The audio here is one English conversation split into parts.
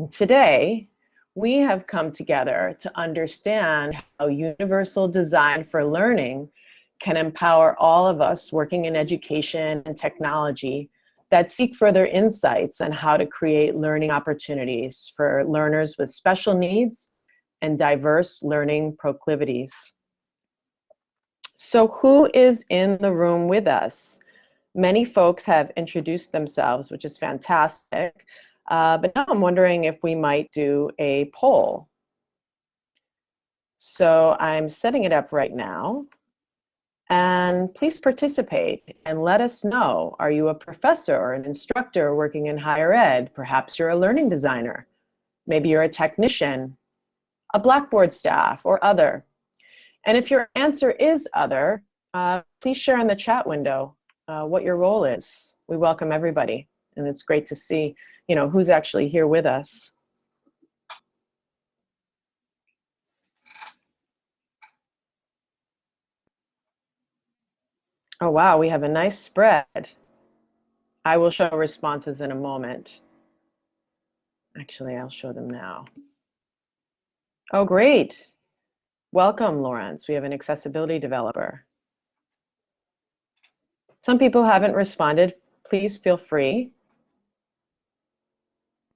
Today, we have come together to understand how universal design for learning can empower all of us working in education and technology that seek further insights on how to create learning opportunities for learners with special needs and diverse learning proclivities. So who is in the room with us? Many folks have introduced themselves, which is fantastic. But now I'm wondering if we might do a poll. So I'm setting it up right now. And please participate and let us know, are you a professor or an instructor working in higher ed? Perhaps you're a learning designer. Maybe you're a technician, a Blackboard staff, or other. And if your answer is other, please share in the chat window what your role is. We welcome everybody, and it's great to see, who's actually here with us. Oh, wow, we have a nice spread. I will show responses in a moment. Actually, I'll show them now. Oh, great. Welcome, Lawrence. We have an accessibility developer. Some people haven't responded. Please feel free.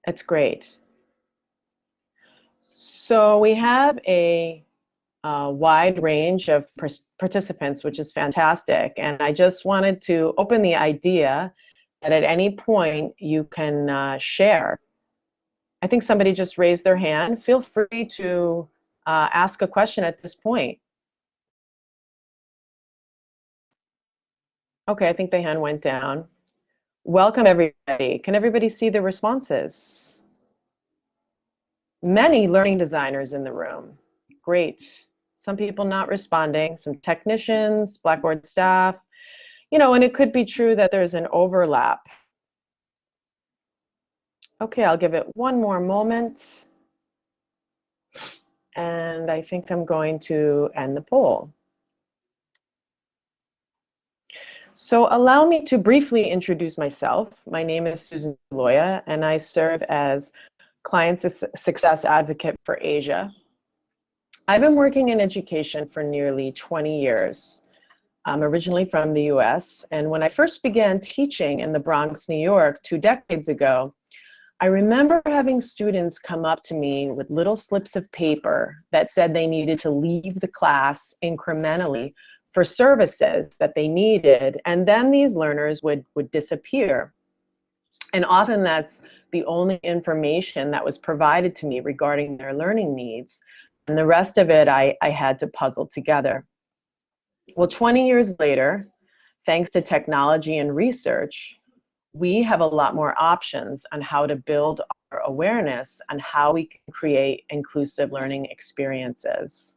It's great. So we have a wide range of participants, which is fantastic. And I just wanted to open the idea that at any point you can share. I think somebody just raised their hand. Feel free to ask a question at this point. Okay, I think the hand went down. Welcome, everybody. Can everybody see the responses? Many learning designers in the room. Great. Some people not responding, some technicians, Blackboard staff, and it could be true that there's an overlap. Okay, I'll give it one more moment. And I think I'm going to end the poll. So allow me to briefly introduce myself. My name is Susan Loya, and I serve as Client Success Advocate for Asia. I've been working in education for nearly 20 years. I'm originally from the US, and when I first began teaching in the Bronx, New York 2 decades ago, I remember having students come up to me with little slips of paper that said they needed to leave the class incrementally for services that they needed, and then these learners would disappear. And often that's the only information that was provided to me regarding their learning needs. And the rest of it I had to puzzle together. Well, 20 years later, thanks to technology and research, we have a lot more options on how to build our awareness on how we can create inclusive learning experiences.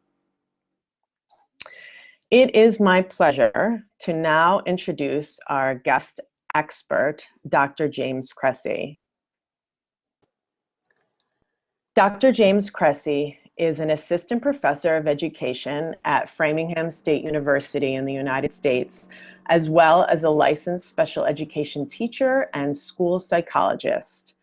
It is my pleasure to now introduce our guest expert, Dr. James Cressy. Dr. James Cressy is an assistant professor of education at Framingham State University in the United States, as well as a licensed special education teacher and school psychologist.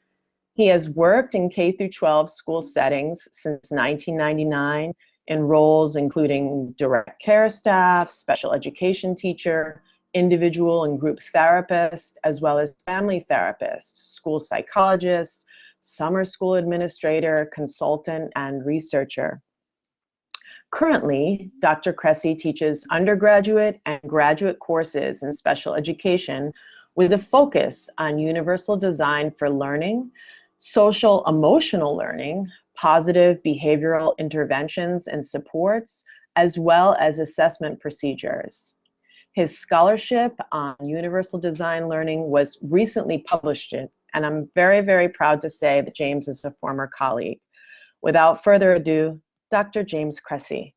He has worked in K-12 school settings since 1999 in roles including direct care staff, special education teacher, individual and group therapist, as well as family therapist, school psychologist, summer school administrator, consultant, and researcher. Currently, Dr. Cressy teaches undergraduate and graduate courses in special education with a focus on universal design for learning, social emotional learning, positive behavioral interventions and supports, as well as assessment procedures. His scholarship on universal design learning was recently published, and I'm very, very proud to say that James is a former colleague. Without further ado, Dr. James Cressy.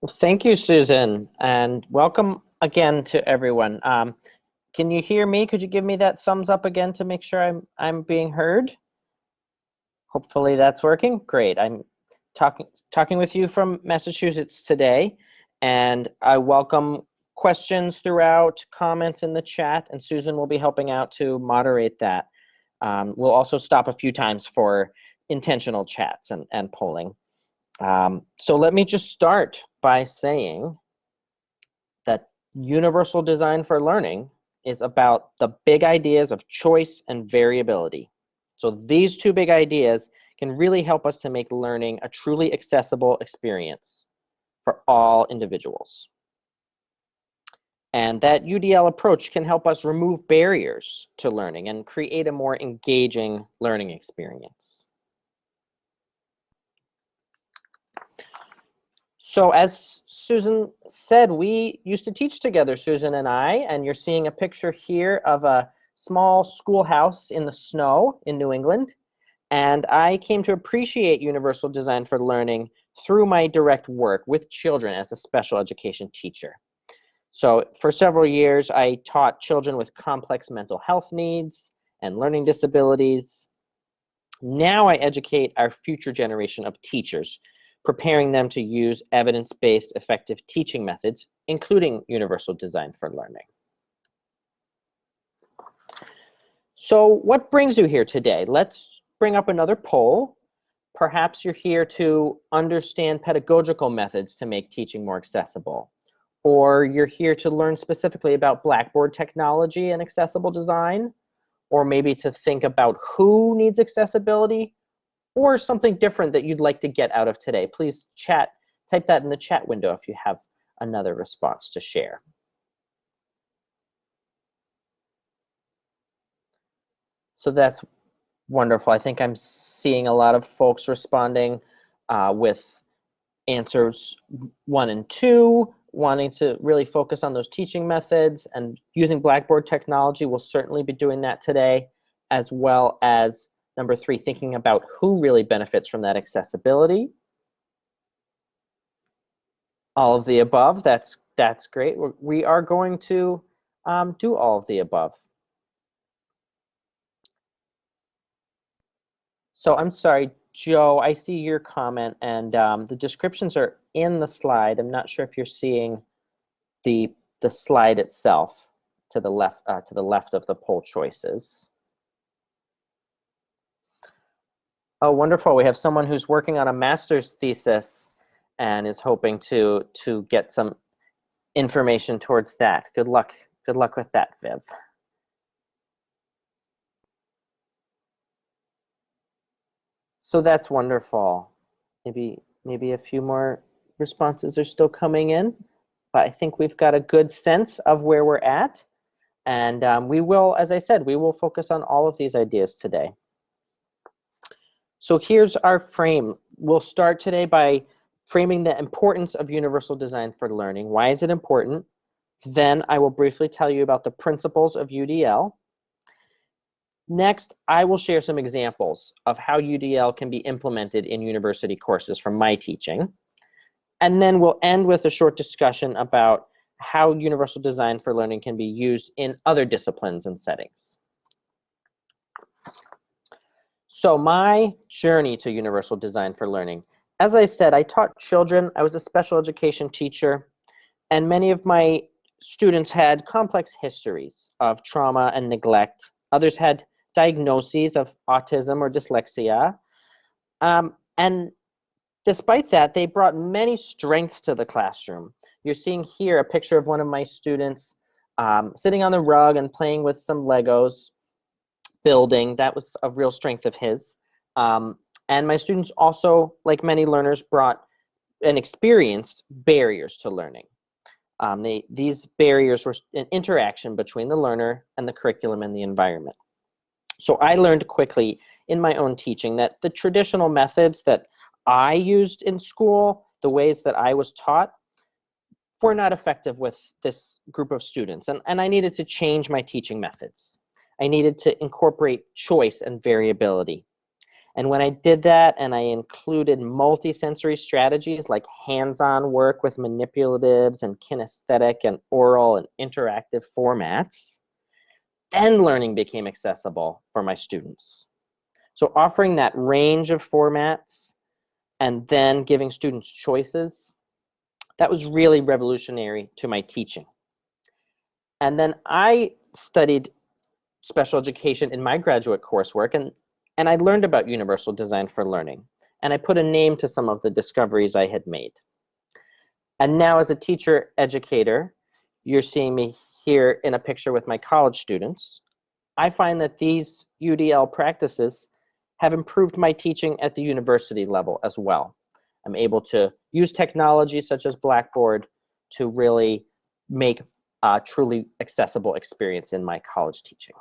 Well, thank you, Susan, and welcome again to everyone. Can you hear me? Could you give me that thumbs up again to make sure I'm being heard? Hopefully that's working. Great. I'm talking with you from Massachusetts today, and I welcome questions throughout, comments in the chat, and Susan will be helping out to moderate that. We'll also stop a few times for intentional chats and polling. So let me just start by saying that universal design for learning is about the big ideas of choice and variability. So these two big ideas can really help us to make learning a truly accessible experience for all individuals. And that UDL approach can help us remove barriers to learning and create a more engaging learning experience. So as Susan said, we used to teach together, Susan and I, and you're seeing a picture here of a small schoolhouse in the snow in New England. And I came to appreciate universal design for learning through my direct work with children as a special education teacher. So for several years, I taught children with complex mental health needs and learning disabilities. Now I educate our future generation of teachers, preparing them to use evidence-based effective teaching methods, including universal design for learning. So what brings you here today? Let's bring up another poll. Perhaps you're here to understand pedagogical methods to make teaching more accessible. Or you're here to learn specifically about Blackboard technology and accessible design, or maybe to think about who needs accessibility, or something different that you'd like to get out of today. Please type that in the chat window if you have another response to share. So that's wonderful. I think I'm seeing a lot of folks responding with answers 1 and 2, wanting to really focus on those teaching methods and using Blackboard technology. We'll certainly be doing that today, as well as number 3, thinking about who really benefits from that accessibility. All of the above, that's great. We are going to do all of the above. So I'm sorry, Joe, I see your comment, and the descriptions are in the slide. I'm not sure if you're seeing the slide itself to the left of the poll choices. Oh, wonderful. We have someone who's working on a master's thesis and is hoping to get some information towards that. Good luck with that, Viv. So that's wonderful. Maybe a few more responses are still coming in, but I think we've got a good sense of where we're at. And we will, as I said, we will focus on all of these ideas today. So here's our frame. We'll start today by framing the importance of universal design for learning. Why is it important? Then I will briefly tell you about the principles of UDL. Next, I will share some examples of how UDL can be implemented in university courses from my teaching. And then we'll end with a short discussion about how universal design for learning can be used in other disciplines and settings. So my journey to universal design for learning. As I said, I taught children. I was a special education teacher, and many of my students had complex histories of trauma and neglect. Others had diagnoses of autism or dyslexia. And despite that, they brought many strengths to the classroom. You're seeing here a picture of one of my students sitting on the rug and playing with some Legos, building. That was a real strength of his. And my students also, like many learners, brought and experienced barriers to learning. These barriers were an interaction between the learner and the curriculum and the environment. So I learned quickly in my own teaching that the traditional methods that I used in school, the ways that I was taught, were not effective with this group of students. And I needed to change my teaching methods. I needed to incorporate choice and variability. And when I did that and I included multisensory strategies like hands-on work with manipulatives and kinesthetic and oral and interactive formats, then learning became accessible for my students. So offering that range of formats and then giving students choices, that was really revolutionary to my teaching. And then I studied special education in my graduate coursework, and I learned about universal design for learning, and I put a name to some of the discoveries I had made. And now as a teacher educator, you're seeing me here in a picture with my college students. I find that these UDL practices have improved my teaching at the university level as well. I'm able to use technology such as Blackboard to really make a truly accessible experience in my college teaching.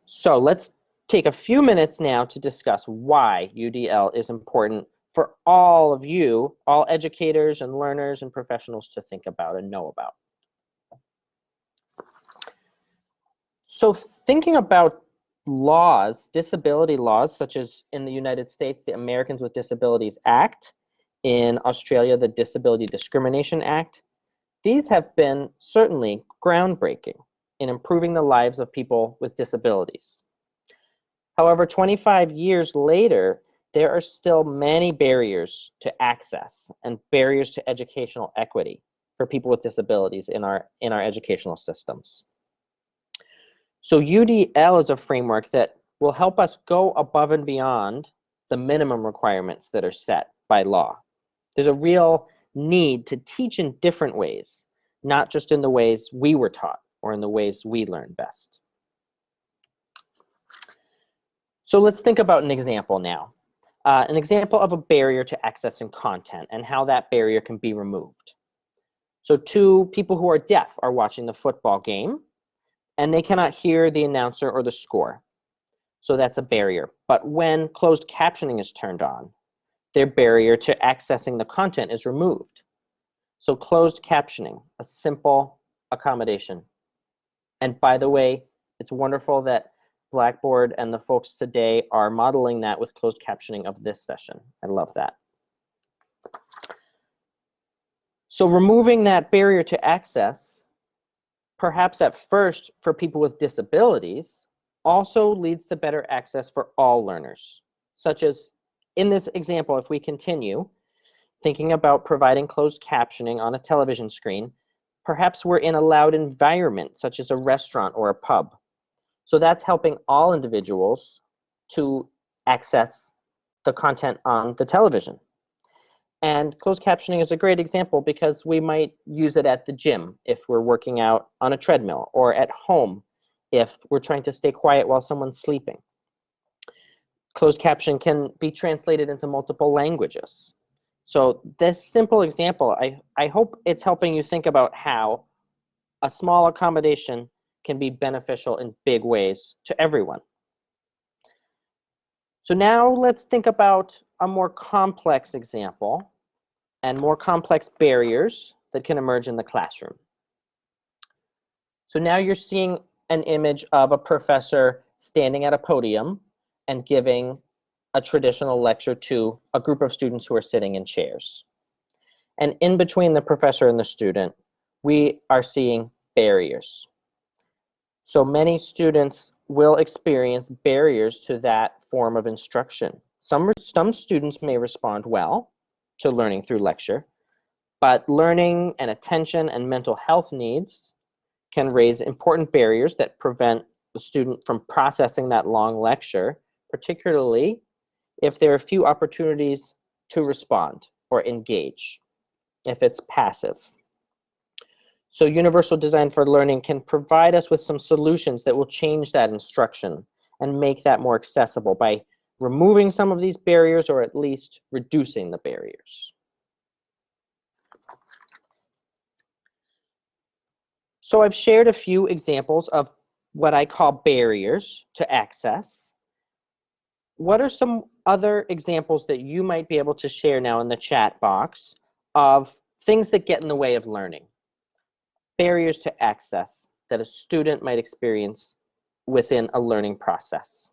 So let's take a few minutes now to discuss why UDL is important for all of you, all educators and learners and professionals to think about and know about. So thinking about laws, disability laws, such as in the United States, the Americans with Disabilities Act, in Australia, the Disability Discrimination Act, these have been certainly groundbreaking in improving the lives of people with disabilities. However, 25 years later, there are still many barriers to access and barriers to educational equity for people with disabilities in our educational systems. So UDL is a framework that will help us go above and beyond the minimum requirements that are set by law. There's a real need to teach in different ways, not just in the ways we were taught or in the ways we learn best. So let's think about an example now. An example of a barrier to accessing content and how that barrier can be removed. So two people who are deaf are watching the football game, and they cannot hear the announcer or the score. So that's a barrier. But when closed captioning is turned on, their barrier to accessing the content is removed. So closed captioning, a simple accommodation. And by the way, it's wonderful that Blackboard and the folks today are modeling that with closed captioning of this session. I love that. So removing that barrier to access, perhaps at first for people with disabilities, also leads to better access for all learners, such as in this example, if we continue thinking about providing closed captioning on a television screen, perhaps we're in a loud environment, such as a restaurant or a pub. So that's helping all individuals to access the content on the television. And closed captioning is a great example because we might use it at the gym if we're working out on a treadmill, or at home if we're trying to stay quiet while someone's sleeping. Closed caption can be translated into multiple languages. So this simple example, I hope it's helping you think about how a small accommodation can be beneficial in big ways to everyone. So now let's think about a more complex example and more complex barriers that can emerge in the classroom. So now you're seeing an image of a professor standing at a podium and giving a traditional lecture to a group of students who are sitting in chairs. And in between the professor and the student, we are seeing barriers. So many students will experience barriers to that form of instruction. Some students may respond well to learning through lecture, but learning and attention and mental health needs can raise important barriers that prevent the student from processing that long lecture, particularly if there are few opportunities to respond or engage, if it's passive. So universal design for learning can provide us with some solutions that will change that instruction and make that more accessible by removing some of these barriers, or at least reducing the barriers. So I've shared a few examples of what I call barriers to access. What are some other examples that you might be able to share now in the chat box of things that get in the way of learning? Barriers to access that a student might experience within a learning process.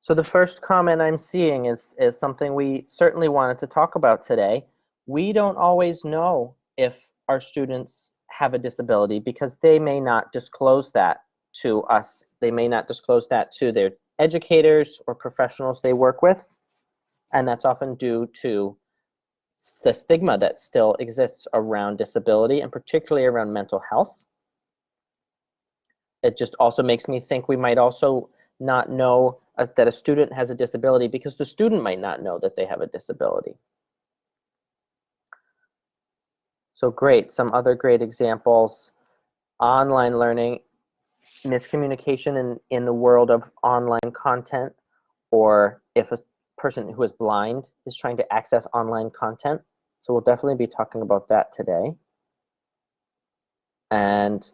So the first comment I'm seeing is something we certainly wanted to talk about today. We don't always know if our students have a disability because they may not disclose that to us. They may not disclose that to their educators or professionals they work with, and that's often due to the stigma that still exists around disability, and particularly around mental health. It just also makes me think we might also not know that a student has a disability because the student might not know that they have a disability. So great, some other great examples. Online learning, miscommunication in the world of online content, or if a person who is blind is trying to access online content. So we'll definitely be talking about that today. And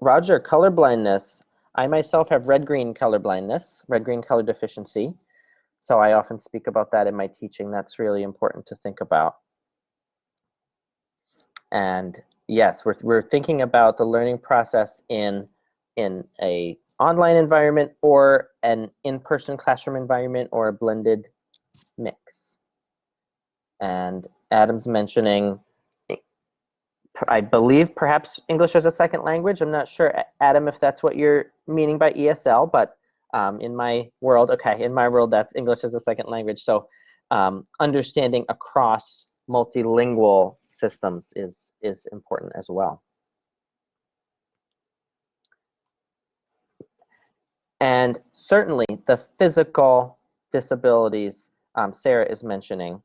Roger, color blindness. I myself have red-green color blindness, red-green color deficiency. So I often speak about that in my teaching. That's really important to think about. And yes, we're thinking about the learning process in a online environment or an in-person classroom environment or a blended mix. And Adam's mentioning, I believe, perhaps English as a second language. I'm not sure, Adam, if that's what you're meaning by ESL, but in my world, okay, in my world, that's English as a second language. So understanding across multilingual systems is important as well. And certainly the physical disabilities Sarah is mentioning.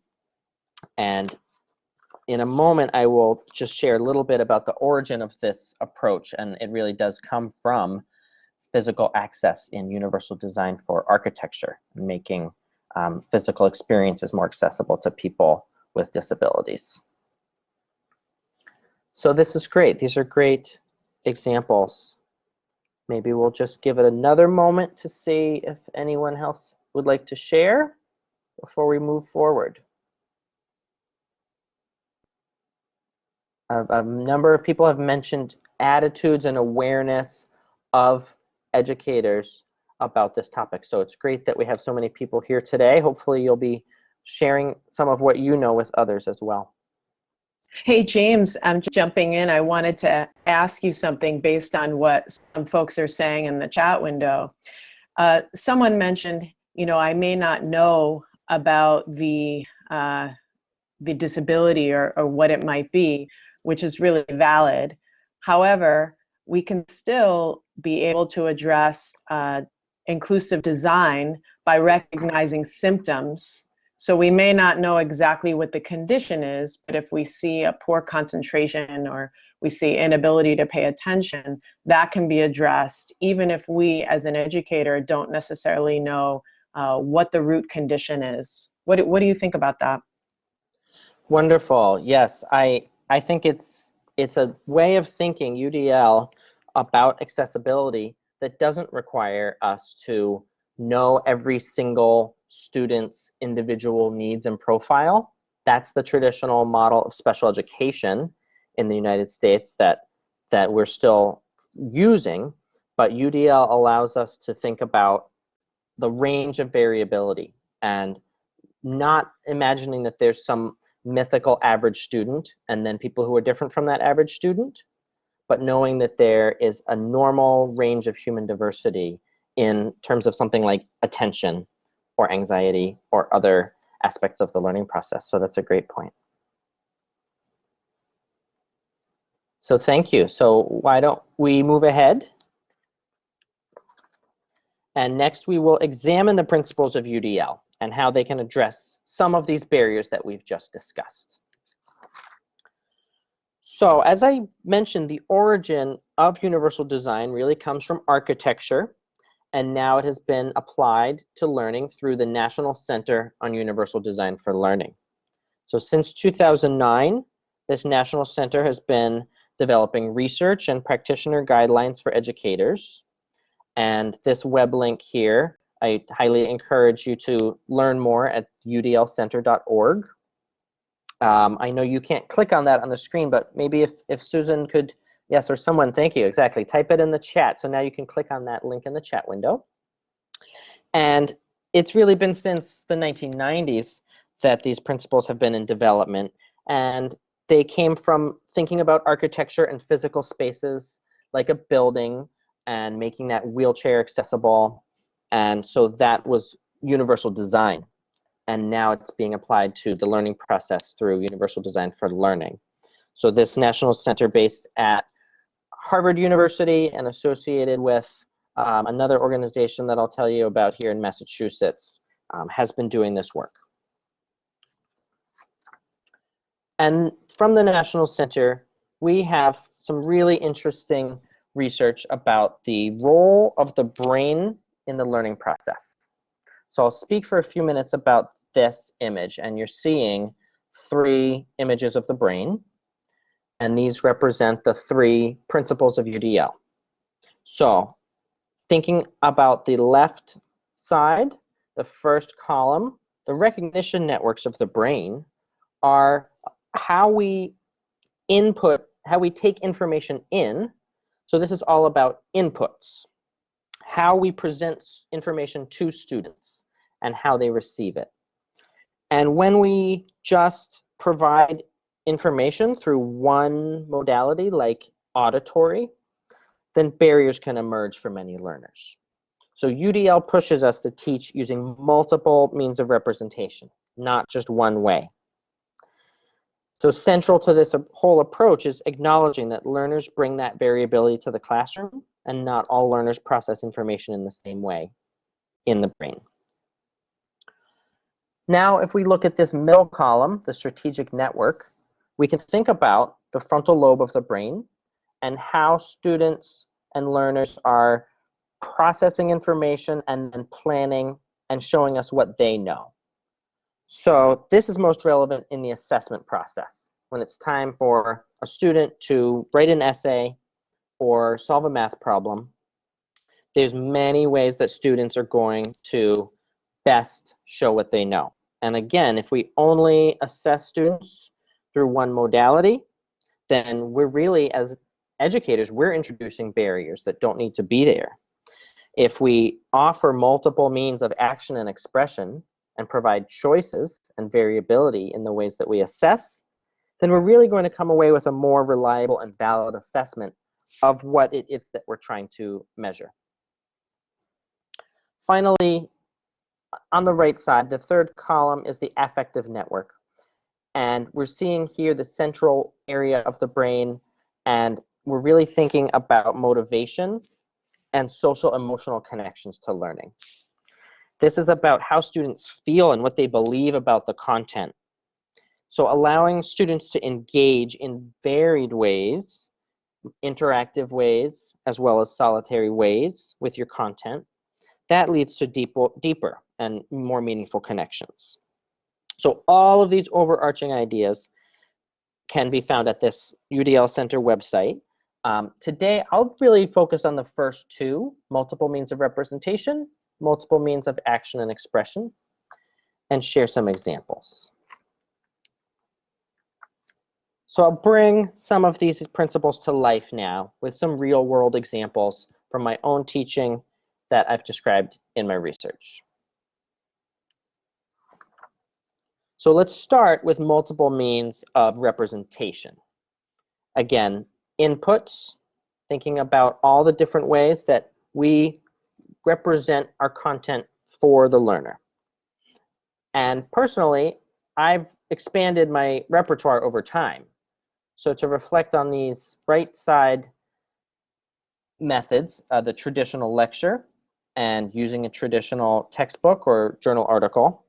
And in a moment, I will just share a little bit about the origin of this approach, and it really does come from physical access in universal design for architecture, making physical experiences more accessible to people with disabilities. So this is great. These are great examples. Maybe we'll just give it another moment to see if anyone else would like to share before we move forward. A number of people have mentioned attitudes and awareness of educators about this topic. So it's great that we have so many people here today. Hopefully you'll be sharing some of what you know with others as well. Hey, James, I'm jumping in. I wanted to ask you something based on what some folks are saying in the chat window. Someone mentioned, you know, I may not know about the disability or what it might be, which is really valid. However, we can still be able to address inclusive design by recognizing symptoms. So we may not know exactly what the condition is, but if we see a poor concentration or we see inability to pay attention, that can be addressed even if we as an educator don't necessarily know what the root condition is. What do you think about that? Wonderful. Yes, I think it's a way of thinking, UDL, about accessibility that doesn't require us to know every single student's individual needs and profile. That's the traditional model of special education in the United States that we're still using, but UDL allows us to think about the range of variability and not imagining that there's some mythical average student and then people who are different from that average student, but knowing that there is a normal range of human diversity in terms of something like attention or anxiety or other aspects of the learning process. So that's a great point. So thank you. So why don't we move ahead? And next we will examine the principles of UDL and how they can address some of these barriers that we've just discussed. So as I mentioned, the origin of universal design really comes from architecture, and now it has been applied to learning through the National Center on Universal Design for Learning. So since 2009, this National Center has been developing research and practitioner guidelines for educators. And this web link here, I highly encourage you to learn more at udlcenter.org. I know you can't click on that on the screen, but maybe if Susan could, yes, or someone, thank you, exactly, type it in the chat. So now you can click on that link in the chat window. And it's really been since the 1990s that these principles have been in development. And they came from thinking about architecture and physical spaces like a building and making that wheelchair accessible. And so that was universal design. And now it's being applied to the learning process through universal design for learning. So this National Center based at Harvard University and associated with another organization that I'll tell you about here in Massachusetts has been doing this work. And from the National Center, we have some really interesting research about the role of the brain in the learning process. So I'll speak for a few minutes about this image, and you're seeing 3 images of the brain, and these represent the 3 principles of UDL. So thinking about the left side, the first column, the recognition networks of the brain are how we take information in. So this is all about inputs, how we present information to students and how they receive it. And when we just provide information through one modality like auditory, then barriers can emerge for many learners. So UDL pushes us to teach using multiple means of representation, not just one way. So central to this whole approach is acknowledging that learners bring that variability to the classroom, and not all learners process information in the same way in the brain. Now, if we look at this middle column, the strategic network, we can think about the frontal lobe of the brain and how students and learners are processing information and then planning and showing us what they know. So this is most relevant in the assessment process, when it's time for a student to write an essay or solve a math problem. There's many ways that students are going to best show what they know. And again, if we only assess students through one modality, then we're really, as educators, we're introducing barriers that don't need to be there. If we offer multiple means of action and expression and provide choices and variability in the ways that we assess, then we're really going to come away with a more reliable and valid assessment of what it is that we're trying to measure. Finally, on the right side, the third column is the affective network. And we're seeing here the central area of the brain, and we're really thinking about motivation and social emotional connections to learning. This is about how students feel and what they believe about the content. So allowing students to engage in varied ways, interactive ways, as well as solitary ways with your content, that leads to deeper and more meaningful connections. So all of these overarching ideas can be found at this UDL Center website. Today, I'll really focus on the first 2, multiple means of representation, multiple means of action and expression, and share some examples. So I'll bring some of these principles to life now with some real-world examples from my own teaching that I've described in my research. So let's start with multiple means of representation. Again, inputs, thinking about all the different ways that we represent our content for the learner. And personally, I've expanded my repertoire over time. So to reflect on these right side methods, the traditional lecture and using a traditional textbook or journal article,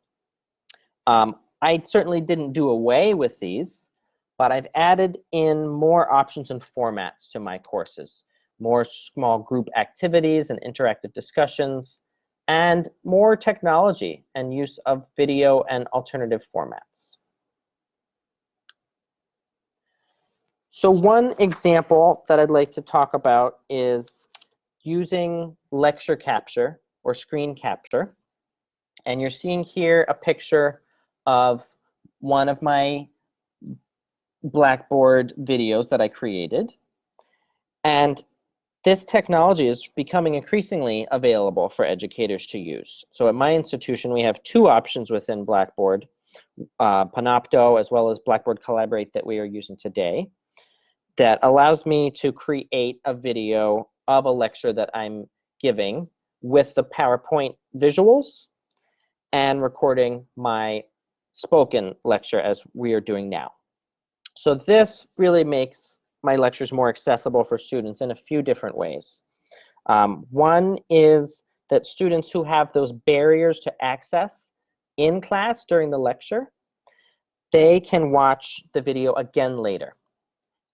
I certainly didn't do away with these, but I've added in more options and formats to my courses, more small group activities and interactive discussions, and more technology and use of video and alternative formats. So one example that I'd like to talk about is using lecture capture or screen capture. And you're seeing here a picture of one of my Blackboard videos that I created. And this technology is becoming increasingly available for educators to use. So at my institution, we have 2 options within Blackboard. Panopto, as well as Blackboard Collaborate that we are using today, that allows me to create a video of a lecture that I'm giving with the PowerPoint visuals and recording my spoken lecture as we are doing now. So this really makes my lectures more accessible for students in a few different ways. One is that students who have those barriers to access in class during the lecture, they can watch the video again later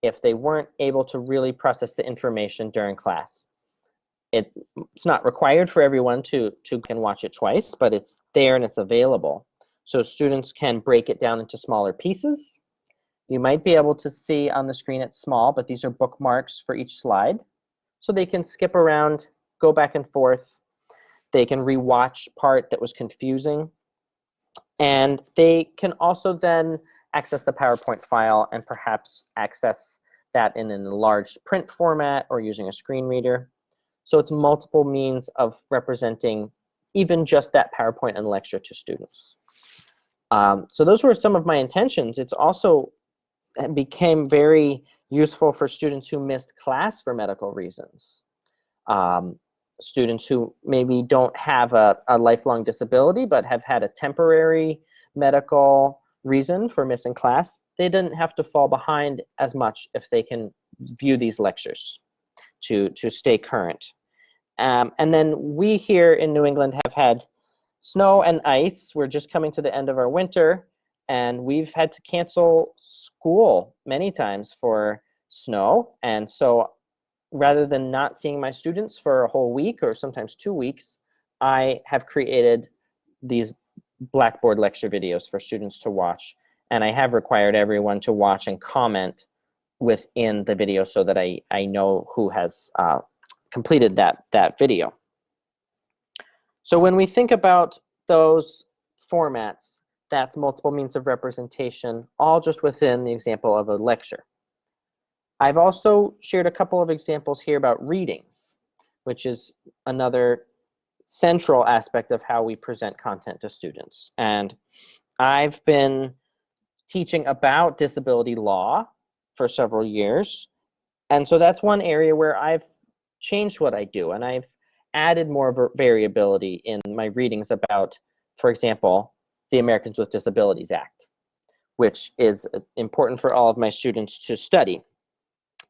if they weren't able to really process the information during class. It's not required for everyone to can watch it twice, but it's there and it's available. So students can break it down into smaller pieces. You might be able to see on the screen it's small, but these are bookmarks for each slide. So they can skip around, go back and forth. They can rewatch part that was confusing. And they can also then access the PowerPoint file and perhaps access that in an enlarged print format or using a screen reader. So it's multiple means of representing even just that PowerPoint and lecture to students. So those were some of my intentions. It's also became very useful for students who missed class for medical reasons. Students who maybe don't have a lifelong disability but have had a temporary medical reason for missing class, they didn't have to fall behind as much if they can view these lectures to stay current. And then we here in New England have had snow and ice. We're just coming to the end of our winter, and we've had to cancel school many times for snow. And so rather than not seeing my students for a whole week or sometimes 2 weeks, I have created these Blackboard lecture videos for students to watch. And I have required everyone to watch and comment within the video so that I know who has completed that video. So when we think about those formats, that's multiple means of representation, all just within the example of a lecture. I've also shared a couple of examples here about readings, which is another central aspect of how we present content to students. And I've been teaching about disability law for several years. And so that's one area where I've changed what I do, and I've added more variability in my readings about, for example, the Americans with Disabilities Act, which is important for all of my students to study.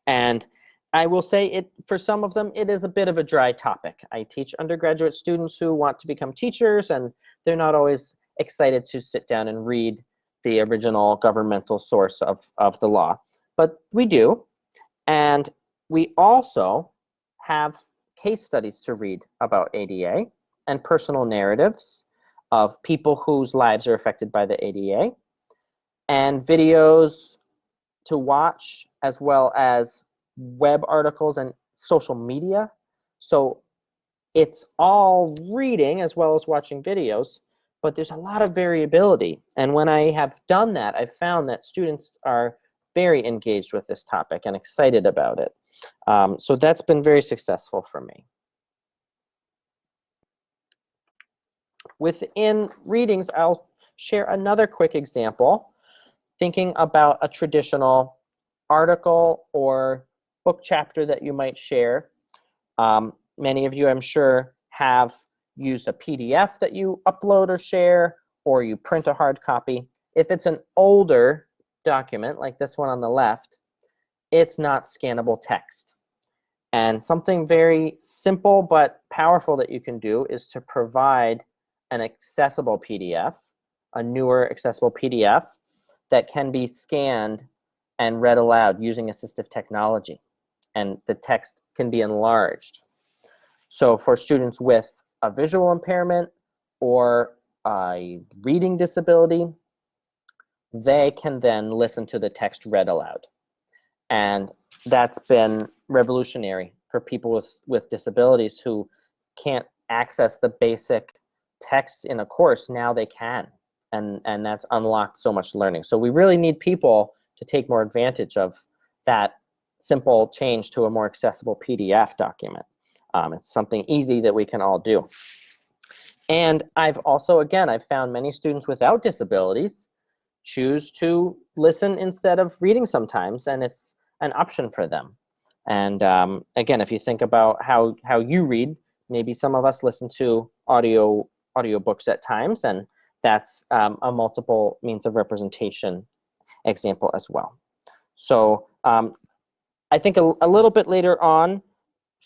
And I will say for some of them, it is a bit of a dry topic. I teach undergraduate students who want to become teachers, and they're not always excited to sit down and read the original governmental source of the law. But we do. And we also have case studies to read about ADA and personal narratives of people whose lives are affected by the ADA, and videos to watch, as well as web articles and social media. So it's all reading as well as watching videos, but there's a lot of variability. And when I have done that, I've found that students are very engaged with this topic and excited about it. So that's been very successful for me. Within readings, I'll share another quick example, thinking about a traditional article or book chapter that you might share. Many of you, I'm sure, have used a PDF that you upload or share, or you print a hard copy. If it's an older document, like this one on the left, it's not scannable text. And something very simple but powerful that you can do is to provide an accessible PDF, a newer accessible PDF that can be scanned and read aloud using assistive technology. And the text can be enlarged. So for students with a visual impairment or a reading disability, they can then listen to the text read aloud. And that's been revolutionary for people with disabilities who can't access the basic text in a course. Now they can, and that's unlocked so much learning. So we really need people to take more advantage of that simple change to a more accessible PDF document. It's something easy that we can all do. And I've also, again, I've found many students without disabilities choose to listen instead of reading sometimes, and it's an option for them. And again, if you think about how you read, maybe some of us listen to audiobooks at times, and that's a multiple means of representation example as well. So I think a little bit later on,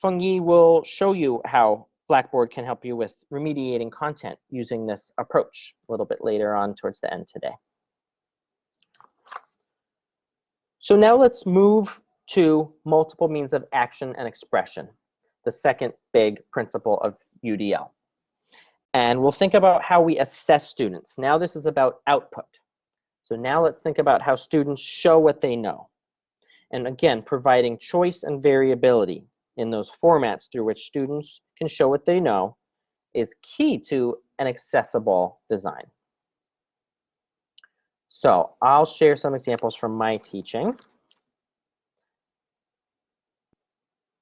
Feng-Yi will show you how Blackboard can help you with remediating content using this approach a little bit later on towards the end today. So now let's move to multiple means of action and expression, the second big principle of UDL. And we'll think about how we assess students. Now this is about output. So now let's think about how students show what they know. And again, providing choice and variability in those formats through which students can show what they know is key to an accessible design. So I'll share some examples from my teaching.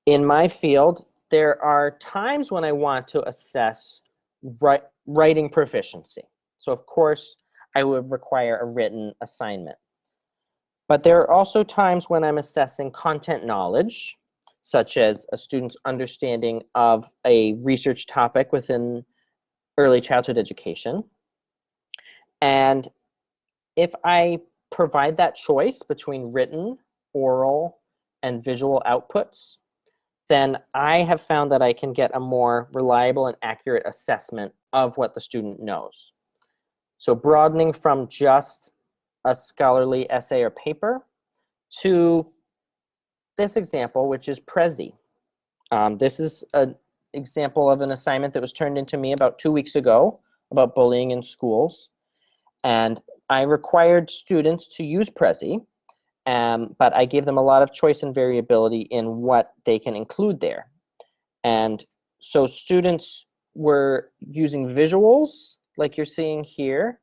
In my field, there are times when I want to assess writing proficiency. So of course, I would require a written assignment. But there are also times when I'm assessing content knowledge, such as a student's understanding of a research topic within early childhood education. And if I provide that choice between written, oral, and visual outputs, then I have found that I can get a more reliable and accurate assessment of what the student knows. So broadening from just a scholarly essay or paper to this example, which is Cressey. This is an example of an assignment that was turned into me about 2 weeks ago about bullying in schools. And I required students to use Cressey, but I gave them a lot of choice and variability in what they can include there. And so students were using visuals, like you're seeing here,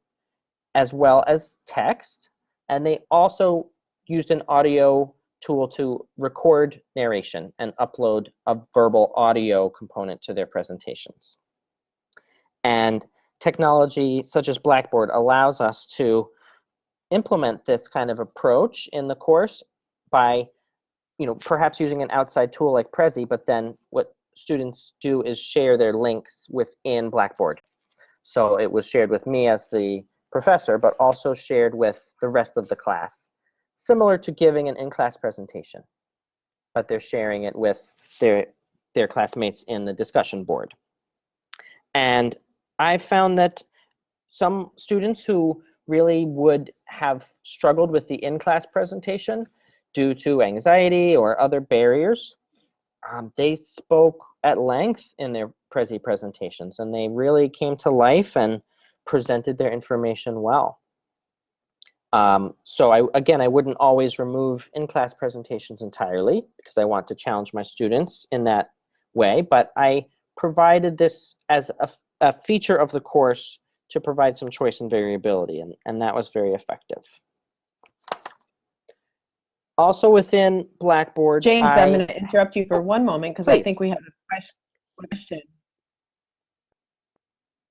as well as text. And they also used an audio tool to record narration and upload a verbal audio component to their presentations. And technology such as Blackboard allows us to implement this kind of approach in the course by, perhaps using an outside tool like Cressey, but then what students do is share their links within Blackboard. So it was shared with me as the professor, but also shared with the rest of the class, similar to giving an in-class presentation, but they're sharing it with their classmates in the discussion board. And I found that some students who really would have struggled with the in-class presentation due to anxiety or other barriers, they spoke at length in their Cressey presentations, and they really came to life and presented their information well. So I wouldn't always remove in-class presentations entirely because I want to challenge my students in that way, but I provided this as a feature of the course to provide some choice and variability, and that was very effective. Also within Blackboard, James, I'm going to interrupt you for one moment because I think we have a question.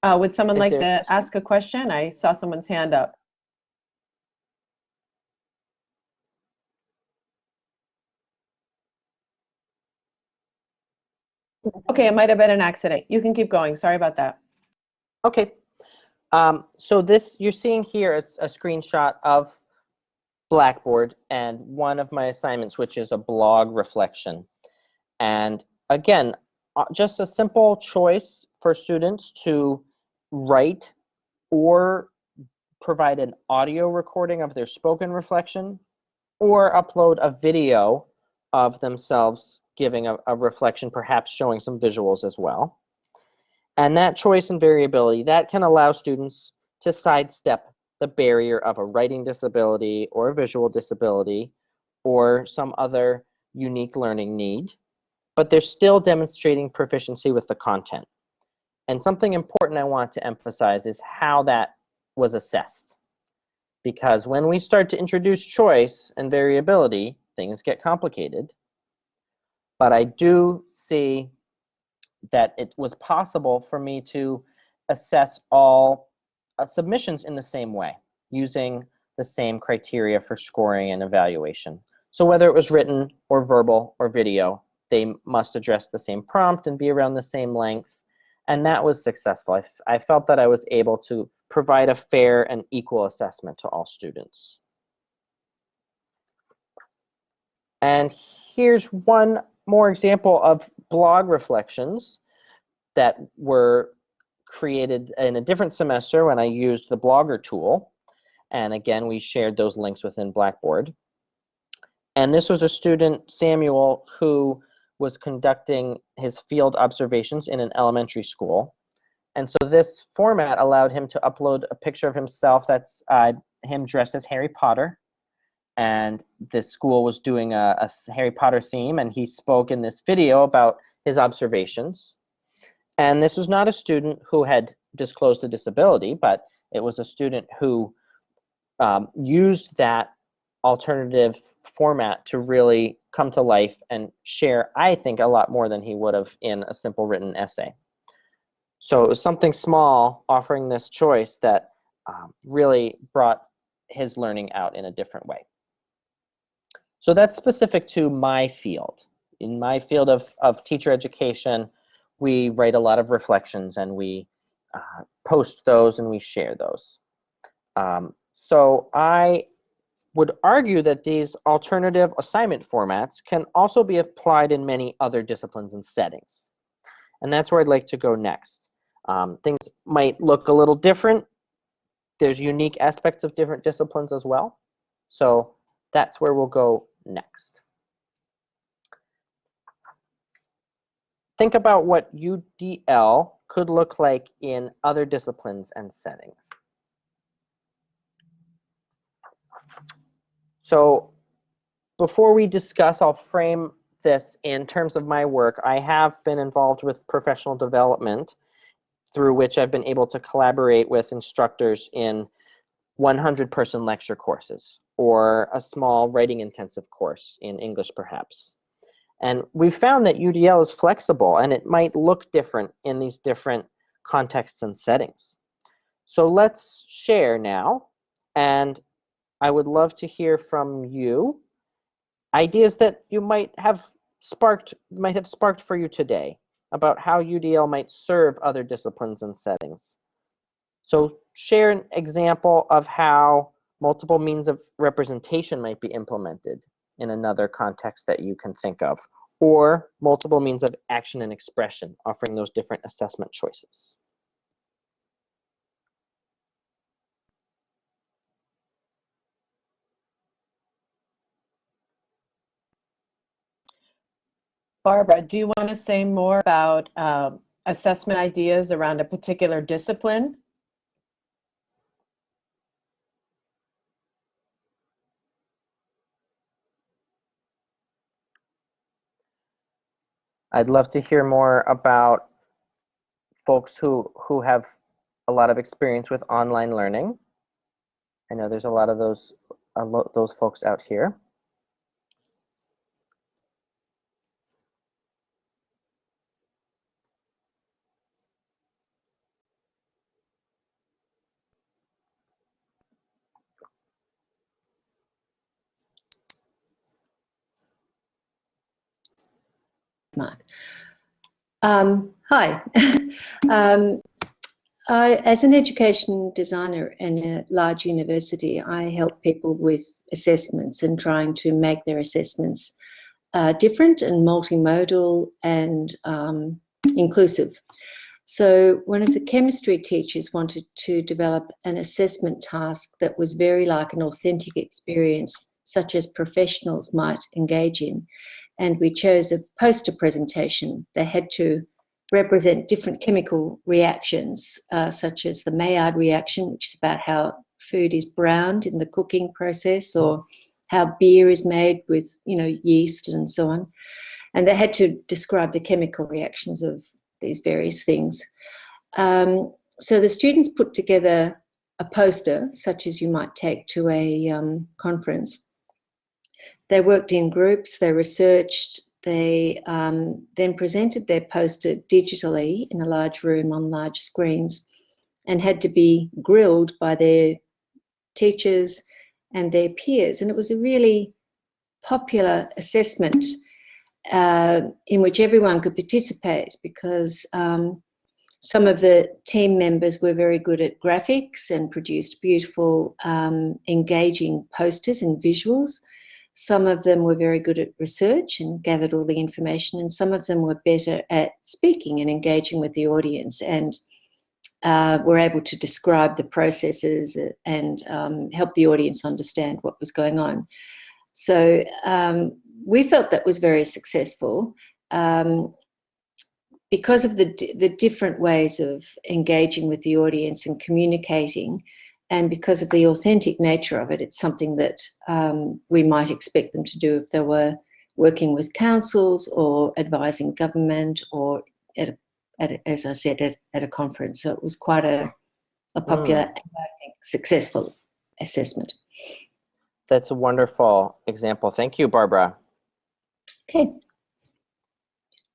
Would someone like to ask a question? I saw someone's hand up. Okay, it might have been an accident. You can keep going. Sorry about that. Okay. So this you're seeing here is a screenshot of Blackboard and one of my assignments, which is a blog reflection. And again, just a simple choice for students to write or provide an audio recording of their spoken reflection or upload a video of themselves giving a reflection, perhaps showing some visuals as well. And that choice and variability, that can allow students to sidestep the barrier of a writing disability or a visual disability or some other unique learning need, but they're still demonstrating proficiency with the content. And something important I want to emphasize is how that was assessed. Because when we start to introduce choice and variability, things get complicated. But I do see that it was possible for me to assess all submissions in the same way, using the same criteria for scoring and evaluation. So whether it was written or verbal or video, they must address the same prompt and be around the same length. And that was successful. I felt that I was able to provide a fair and equal assessment to all students. And here's one more example of blog reflections that were created in a different semester when I used the Blogger tool. And again, we shared those links within Blackboard. And this was a student, Samuel, who was conducting his field observations in an elementary school. And so this format allowed him to upload a picture of himself that's him dressed as Harry Potter. And this school was doing a Harry Potter theme, and he spoke in this video about his observations. And this was not a student who had disclosed a disability, but it was a student who used that alternative format to really come to life and share, I think, a lot more than he would have in a simple written essay. So it was something small offering this choice that really brought his learning out in a different way. So that's specific to my field. In my field of teacher education, we write a lot of reflections, and we post those and we share those. So I would argue that these alternative assignment formats can also be applied in many other disciplines and settings. And that's where I'd like to go next. Things might look a little different. There's unique aspects of different disciplines as well. So that's where we'll go next. Think about what UDL could look like in other disciplines and settings. So before we discuss, I'll frame this in terms of my work. I have been involved with professional development, through which I've been able to collaborate with instructors in 100-person lecture courses, or a small writing intensive course in English perhaps. And we've found that UDL is flexible, and it might look different in these different contexts and settings. So let's share now, and I would love to hear from you ideas that you might have sparked for you today about how UDL might serve other disciplines and settings. So share an example of how multiple means of representation might be implemented in another context that you can think of, or multiple means of action and expression, offering those different assessment choices. Barbara, do you want to say more about assessment ideas around a particular discipline? I'd love to hear more about folks who have a lot of experience with online learning. I know there's a lot of those folks out here. Mark. Hi. As an education designer in a large university, I help people with assessments and trying to make their assessments different and multimodal and inclusive. So one of the chemistry teachers wanted to develop an assessment task that was very like an authentic experience, such as professionals might engage in. And we chose a poster presentation. They had to represent different chemical reactions, such as the Maillard reaction, which is about how food is browned in the cooking process, or how beer is made with, yeast and so on. And they had to describe the chemical reactions of these various things. So the students put together a poster, such as you might take to a conference. They worked in groups, they researched, they then presented their poster digitally in a large room on large screens, and had to be grilled by their teachers and their peers. And it was a really popular assessment in which everyone could participate, because some of the team members were very good at graphics and produced beautiful, engaging posters and visuals. Some of them were very good at research and gathered all the information, and some of them were better at speaking and engaging with the audience, and were able to describe the processes and help the audience understand what was going on. So we felt that was very successful because of the different ways of engaging with the audience and communicating, and because of the authentic nature of it. It's something that we might expect them to do if they were working with councils or advising government, or as I said, at a conference. So it was quite a popular and I think successful assessment. That's a wonderful example. Thank you, Barbara. Okay.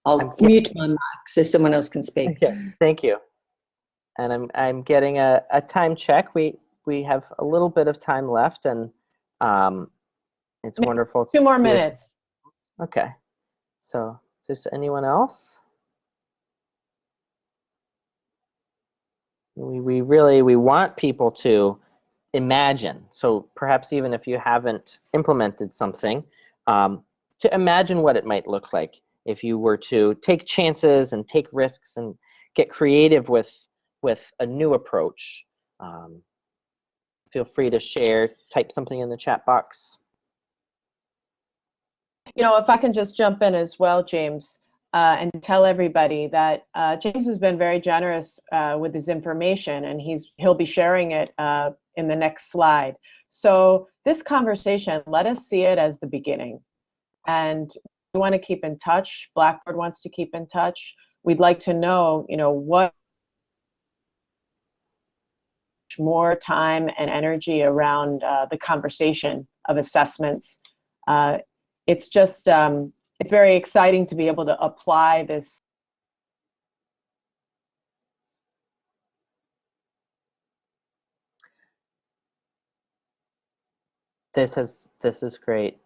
I'll mute my mic so someone else can speak. Yeah, thank you. And I'm getting a time check. We have a little bit of time left, and it's wonderful. 2 more minutes. Okay. So, is there anyone else? We want people to imagine. So perhaps even if you haven't implemented something, to imagine what it might look like if you were to take chances and take risks and get creative with a new approach. Feel free to share, type something in the chat box. You know, if I can just jump in as well, James, and tell everybody that James has been very generous with his information, and he'll be sharing it in the next slide. So this conversation, let us see it as the beginning. And we want to keep in touch. Blackboard wants to keep in touch. We'd like to know, you know, what more time and energy around the conversation of assessments. It's just, it's very exciting to be able to apply this. This is great.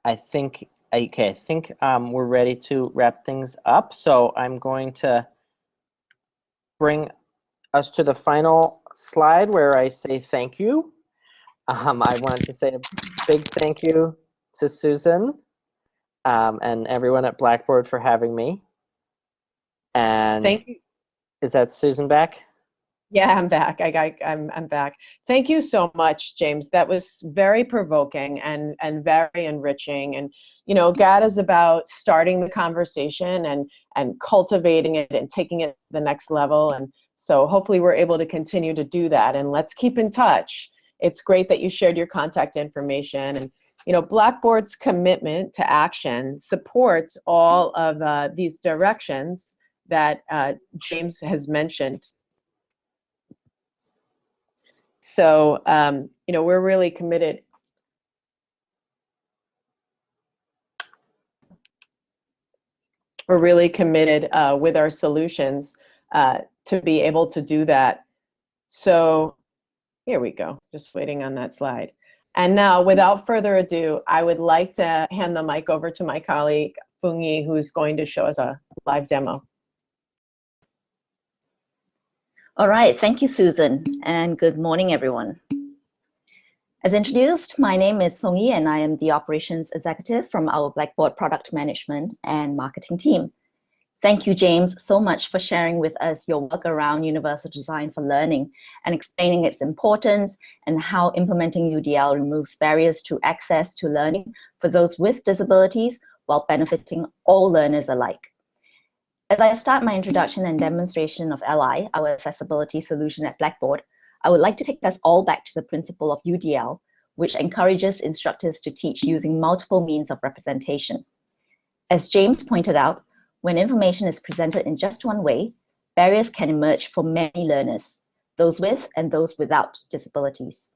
I think we're ready to wrap things up. So I'm going to bring us to the final slide where I say thank you. I wanted to say a big thank you to Susan and everyone at Blackboard for having me. And thank you. Is that Susan back? Yeah, I'm back. I'm back. Thank you so much, James. That was very provoking and very enriching. And you know, GAD is about starting the conversation and cultivating it and taking it to the next level. And so hopefully we're able to continue to do that. And let's keep in touch. It's great that you shared your contact information. And you know, Blackboard's commitment to action supports all of these directions that James has mentioned. So, you know, we're really committed. We're really committed with our solutions to be able to do that. So here we go, just waiting on that slide. And now, without further ado, I would like to hand the mic over to my colleague, Fung-Yi, who's going to show us a live demo. All right, thank you, Susan, and good morning, everyone. As introduced, my name is Fung-Yi, and I am the Operations Executive from our Blackboard Product Management and Marketing team. Thank you, James, so much for sharing with us your work around universal design for learning and explaining its importance and how implementing UDL removes barriers to access to learning for those with disabilities while benefiting all learners alike. As I start my introduction and demonstration of LI, our accessibility solution at Blackboard, I would like to take us all back to the principle of UDL, which encourages instructors to teach using multiple means of representation. As James pointed out, when information is presented in just one way, barriers can emerge for many learners, those with and those without disabilities.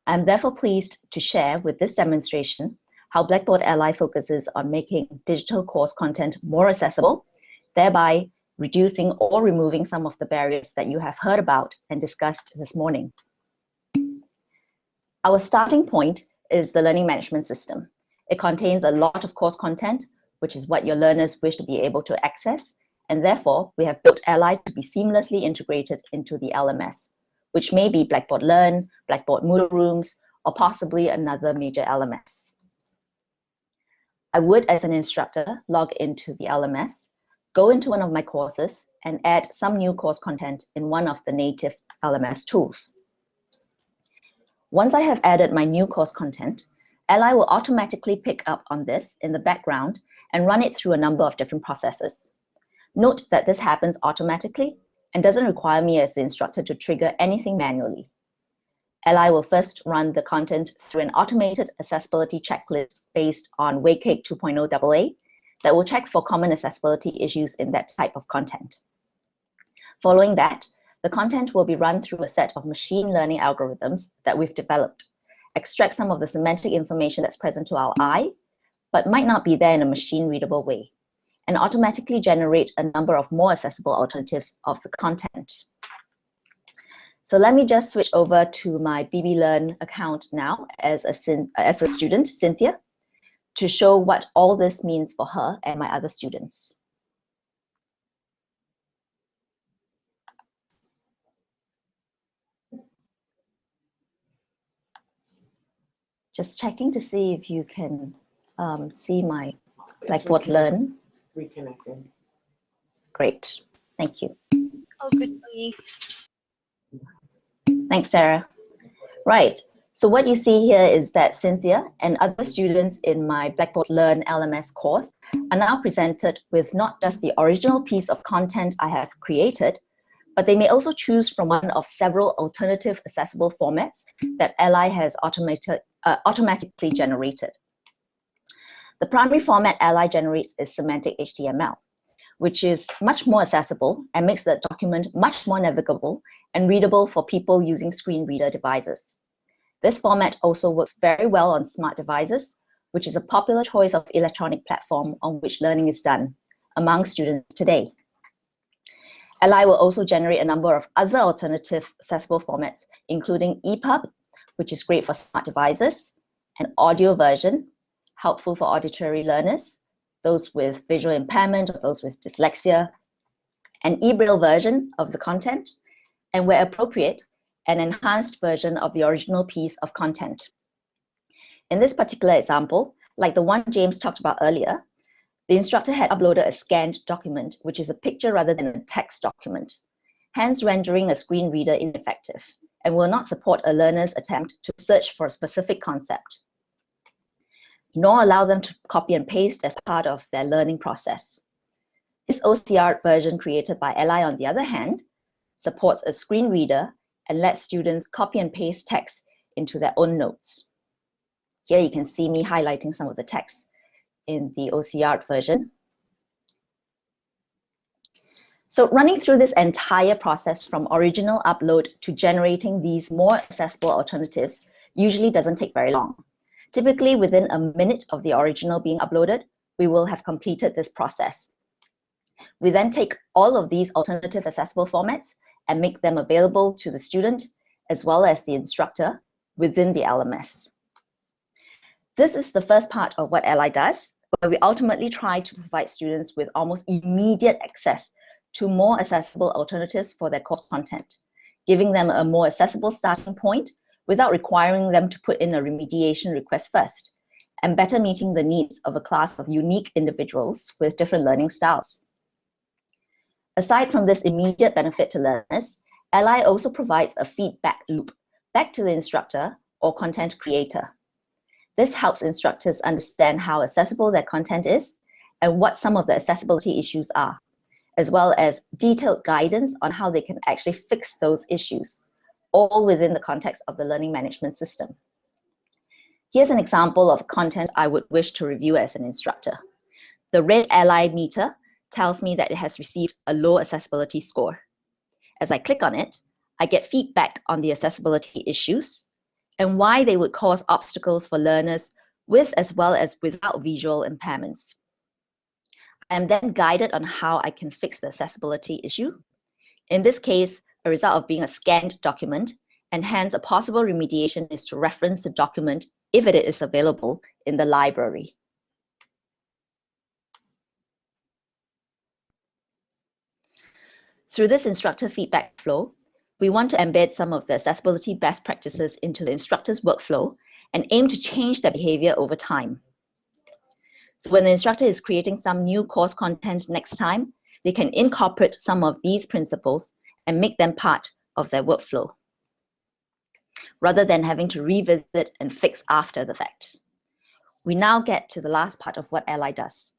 I'm therefore pleased to share with this demonstration how Blackboard LI focuses on making digital course content more accessible, thereby reducing or removing some of the barriers that you have heard about and discussed this morning. Our starting point is the learning management system. It contains a lot of course content, which is what your learners wish to be able to access, and therefore we have built Ally to be seamlessly integrated into the LMS, which may be Blackboard Learn, Blackboard Moodle Rooms, or possibly another major LMS. I would, as an instructor, log into the LMS, go into one of my courses, and add some new course content in one of the native LMS tools. Once I have added my new course content, Ally will automatically pick up on this in the background and run it through a number of different processes. Note that this happens automatically and doesn't require me as the instructor to trigger anything manually. Ally will first run the content through an automated accessibility checklist based on WCAG 2.0 AA that will check for common accessibility issues in that type of content. Following that, the content will be run through a set of machine learning algorithms that we've developed, extract some of the semantic information that's present to our eye, but might not be there in a machine-readable way, and automatically generate a number of more accessible alternatives of the content. So let me just switch over to my BB Learn account now as a student, Cynthia, to show what all this means for her and my other students. Just checking to see if you can see my Blackboard Learn. It's reconnected. Great, thank you. Oh, good for me. Thanks, Sarah. Right, so what you see here is that Cynthia and other students in my Blackboard Learn LMS course are now presented with not just the original piece of content I have created, but they may also choose from one of several alternative accessible formats that Ally has automatically generated. The primary format Ally generates is semantic HTML, which is much more accessible and makes the document much more navigable and readable for people using screen reader devices. This format also works very well on smart devices, which is a popular choice of electronic platform on which learning is done among students today. Ally will also generate a number of other alternative accessible formats, including EPUB, which is great for smart devices, an audio version, helpful for auditory learners, those with visual impairment or those with dyslexia, an e-braille version of the content, and where appropriate, an enhanced version of the original piece of content. In this particular example, like the one James talked about earlier, the instructor had uploaded a scanned document, which is a picture rather than a text document, hence rendering a screen reader ineffective, and will not support a learner's attempt to search for a specific concept, nor allow them to copy and paste as part of their learning process. This OCR version created by Ally, on the other hand, supports a screen reader and lets students copy and paste text into their own notes. Here you can see me highlighting some of the text in the OCR version. So running through this entire process from original upload to generating these more accessible alternatives usually doesn't take very long. Typically within a minute of the original being uploaded, we will have completed this process. We then take all of these alternative accessible formats and make them available to the student as well as the instructor within the LMS. This is the first part of what Ally does, where we ultimately try to provide students with almost immediate access to more accessible alternatives for their course content, giving them a more accessible starting point without requiring them to put in a remediation request first, and better meeting the needs of a class of unique individuals with different learning styles. Aside from this immediate benefit to learners, Ally also provides a feedback loop back to the instructor or content creator. This helps instructors understand how accessible their content is and what some of the accessibility issues are, as well as detailed guidance on how they can actually fix those issues, all within the context of the learning management system. Here's an example of content I would wish to review as an instructor. The red Ally meter tells me that it has received a low accessibility score. As I click on it, I get feedback on the accessibility issues and why they would cause obstacles for learners with as well as without visual impairments. I am then guided on how I can fix the accessibility issue. In this case, a result of being a scanned document, and hence a possible remediation is to reference the document if it is available in the library. Through this instructor feedback flow, we want to embed some of the accessibility best practices into the instructor's workflow and aim to change their behavior over time. So when the instructor is creating some new course content next time, they can incorporate some of these principles and make them part of their workflow, rather than having to revisit and fix after the fact. We now get to the last part of what Ally does.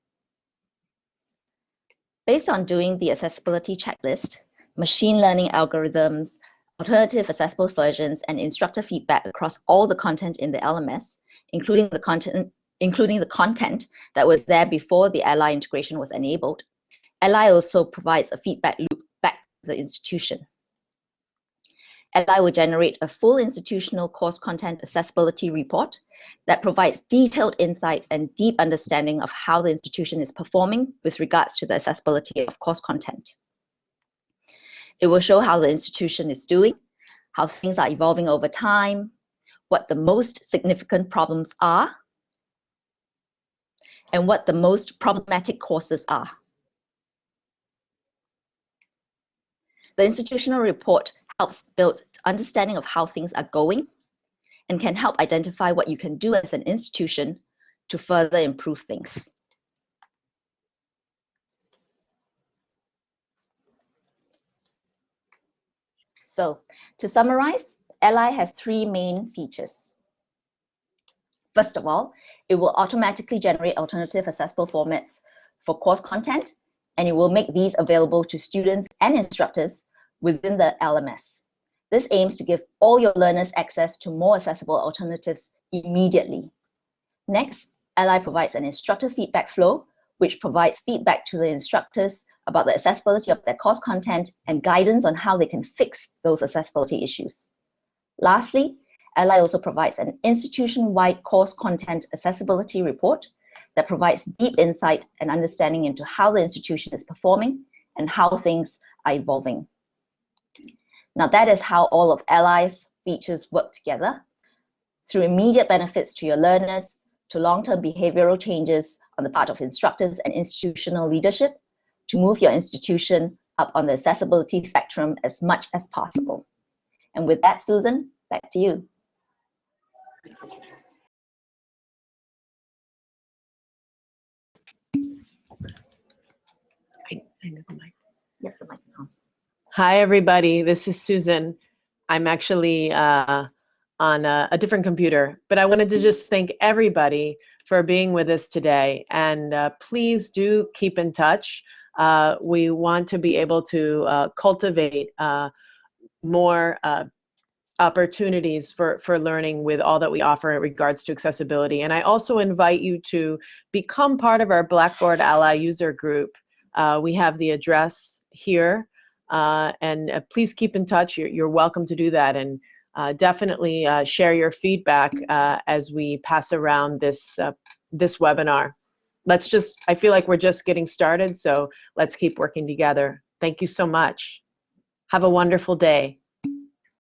Based on doing the accessibility checklist, machine learning algorithms, alternative accessible versions, and instructor feedback across all the content in the LMS, including the content that was there before the Ally integration was enabled, Ally also provides a feedback loop back to the institution. Ally will generate a full institutional course content accessibility report that provides detailed insight and deep understanding of how the institution is performing with regards to the accessibility of course content. It will show how the institution is doing, how things are evolving over time, what the most significant problems are, and what the most problematic courses are. The institutional report helps build understanding of how things are going and can help identify what you can do as an institution to further improve things. So, to summarize, Ally has three main features. First of all, it will automatically generate alternative accessible formats for course content, and it will make these available to students and instructors within the LMS. This aims to give all your learners access to more accessible alternatives immediately. Next, Ally provides an instructor feedback flow, which provides feedback to the instructors about the accessibility of their course content and guidance on how they can fix those accessibility issues. Lastly, Ally also provides an institution-wide course content accessibility report that provides deep insight and understanding into how the institution is performing and how things are evolving. Now, that is how all of Ally's features work together, through immediate benefits to your learners, to long-term behavioral changes on the part of instructors and institutional leadership, to move your institution up on the accessibility spectrum as much as possible. And with that, Susan, back to you. I know the mic. Yes, the mic is on. Hi, everybody. This is Susan. I'm actually on a different computer, but I wanted to just thank everybody for being with us today. And please do keep in touch. We want to be able to cultivate more opportunities for learning with all that we offer in regards to accessibility. And I also invite you to become part of our Blackboard Ally user group. We have the address here, and please keep in touch. You're welcome to do that, and definitely share your feedback as we pass around this webinar. I feel like we're just getting started, so let's keep working together. Thank you so much. Have a wonderful day.